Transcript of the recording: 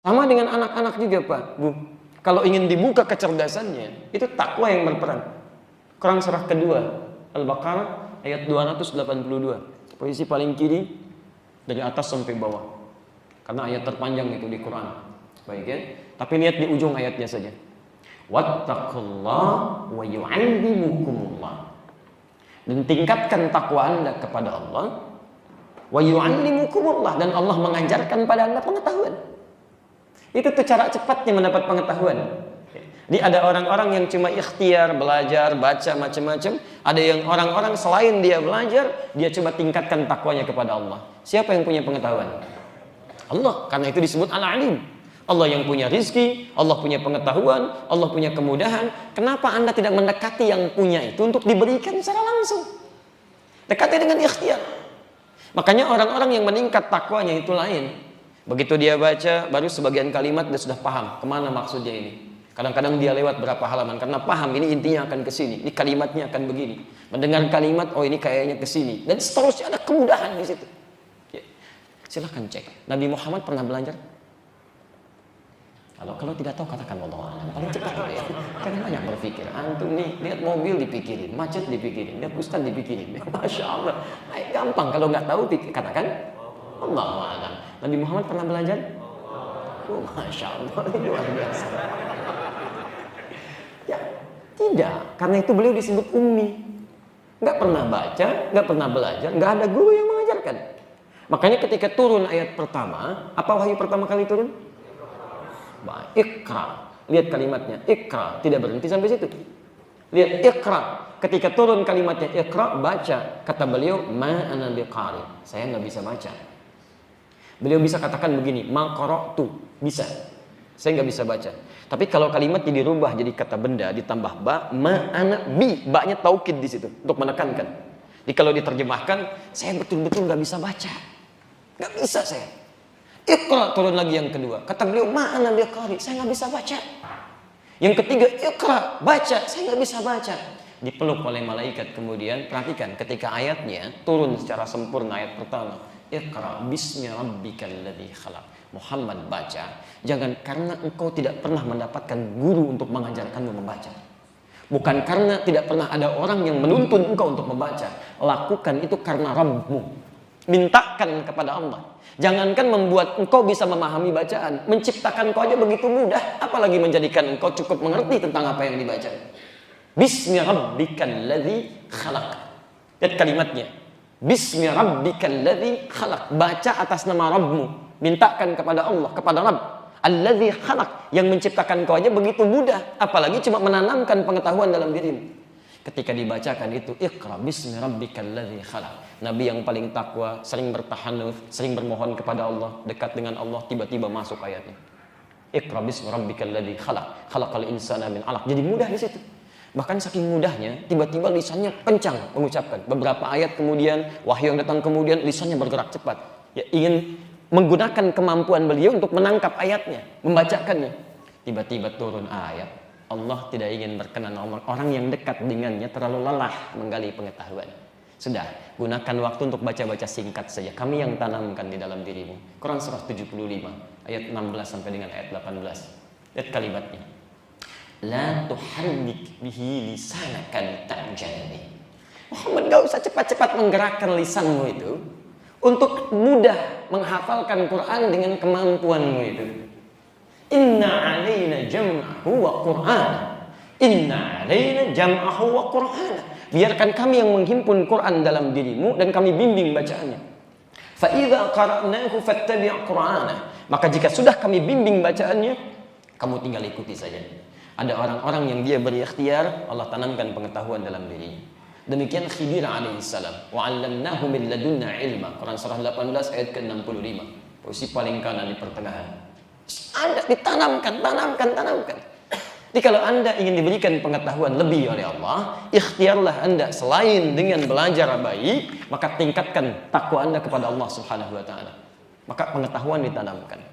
Sama dengan anak-anak juga Pak, Bu. Kalau ingin dibuka kecerdasannya, itu takwa yang berperan. Quran surah kedua, Al-Baqarah ayat 282. Posisi paling kiri dari atas sampai bawah. Karena ayat terpanjang itu di Quran. Baik ya. Tapi lihat di ujung ayatnya saja. Wattaqullaha wa yu'allimukumullah. Dan tingkatkan takwa Anda kepada Allah. Wa yu'allimukumullah, dan Allah mengajarkan pada Anda pengetahuan. Itu tuh cara cepatnya mendapat pengetahuan. Jadi ada orang-orang yang cuma ikhtiar, belajar, baca macam-macam. Ada yang orang-orang selain dia belajar, dia coba tingkatkan takwanya kepada Allah. Siapa yang punya pengetahuan? Allah, karena itu disebut Al-Alim. Allah yang punya rizki, Allah punya pengetahuan, Allah punya kemudahan. Kenapa Anda tidak mendekati yang punya itu untuk diberikan secara langsung? Dekati dengan ikhtiar. Makanya orang-orang yang meningkat takwanya itu lain. Begitu dia baca, baru sebagian kalimat dia sudah paham kemana maksudnya ini. Kadang-kadang dia lewat berapa halaman karena paham ini intinya akan ke sini, ini kalimatnya akan begini. Mendengar kalimat, oh ini kayaknya ke sini, dan seterusnya ada kemudahan di situ. Ya. Silahkan cek. Nabi Muhammad pernah belajar? Kalau tidak tahu katakan Allah alam. Paling cepat ya. Kan banyak berpikir. Antum nih lihat mobil dipikirin, macet dipikirin, lihat ustaz dipikirin. Masya Allah. Gampang kalau nggak tahu katakan Allah alam. Nabi Muhammad pernah belajar? Oh, Masya Allah, ini luar biasa. Ya, tidak. Karena itu beliau disebut ummi. Nggak pernah baca, nggak pernah belajar, nggak ada guru yang mengajarkan. Makanya ketika turun ayat pertama, apa wahyu pertama kali turun? Iqra. Lihat kalimatnya, Iqra. Tidak berhenti sampai situ. Lihat Iqra. Ketika turun kalimatnya Iqra, baca. Kata beliau, ma ana biqari. Saya nggak bisa baca. Beliau bisa katakan begini, ma qara'tu, bisa. Saya nggak bisa baca. Tapi kalau kalimat dirubah jadi kata benda ditambah ba, ma ana bi, ba-nya taukid di situ untuk menekankan. Jadi kalau diterjemahkan, saya betul-betul nggak bisa baca. Nggak bisa saya. Iqra, turun lagi yang kedua. Kata beliau, ma ana biqari, saya nggak bisa baca. Yang ketiga, Iqra, baca, saya nggak bisa baca. Dipeluk oleh malaikat. Kemudian perhatikan ketika ayatnya turun secara sempurna ayat pertama. Iqra bismi rabbikal ladzi khalaq. Muhammad baca, jangan karena engkau tidak pernah mendapatkan guru untuk mengajarkanmu membaca. Bukan karena tidak pernah ada orang yang menuntun engkau untuk membaca. Lakukan itu karena Rabbmu. Mintakan kepada Allah. Jangankan membuat engkau bisa memahami bacaan, menciptakan engkau aja begitu mudah, apalagi menjadikan engkau cukup mengerti tentang apa yang dibaca. Bismi rabbikal ladzi khalaq. Lihat kalimatnya. Bismi rabbikal ladzi khalaq. Baca atas nama Rabbmu. Mintakan kepada Allah, kepada Rabb. Alladzi khalaq, yang menciptakan kau aja begitu mudah, apalagi cuma menanamkan pengetahuan dalam dirimu. Ketika dibacakan itu, Iqra bismi rabbikal ladzi khalaq. Nabi yang paling takwa, sering bertahanuf, sering bermohon kepada Allah, dekat dengan Allah, tiba-tiba masuk ayatnya. Iqra bismi rabbikal ladzi khalaq. Khalaqal insana min 'alaq. Jadi mudah di situ. Bahkan saking mudahnya, tiba-tiba lisannya kencang mengucapkan. Beberapa ayat kemudian, wahyu yang datang kemudian, lisannya bergerak cepat. Ya, ingin menggunakan kemampuan beliau untuk menangkap ayatnya, membacakannya. Tiba-tiba turun ayat. Allah tidak ingin berkenan orang yang dekat dengannya terlalu lelah menggali pengetahuan. Sudah, gunakan waktu untuk baca-baca singkat saja. Kami yang tanamkan di dalam dirimu. Quran surah 75, ayat 16 sampai dengan ayat 18. Lihat kalimatnya. La tuharrik bihi lisanaka litajal bi. Muhammad, gak usah cepat-cepat menggerakkan lisanmu itu untuk mudah menghafalkan Quran dengan kemampuanmu itu. Inna alaina jam'ahu wa qur'ana. Inna alaina jam'ahu wa qur'ana. Biarkan kami yang menghimpun Quran dalam dirimu dan kami bimbing bacaannya. Fa idza qara'nahu fattabi' qur'ana. Maka jika sudah kami bimbing bacaannya, kamu tinggal ikuti saja. Ada orang-orang yang dia berikhtiar, Allah tanamkan pengetahuan dalam dirinya. Demikian Khidir alaihissalam. Wa 'allamnahu min ladunna ilma. Quran surah 18 ayat ke-65. Posisi paling kanan di pertengahan. Anda ditanamkan, tanamkan. Jadi kalau Anda ingin diberikan pengetahuan lebih oleh Allah, ikhtiarlah Anda selain dengan belajar baik, maka tingkatkan takwa Anda kepada Allah Subhanahu wa taala. Maka pengetahuan ditanamkan.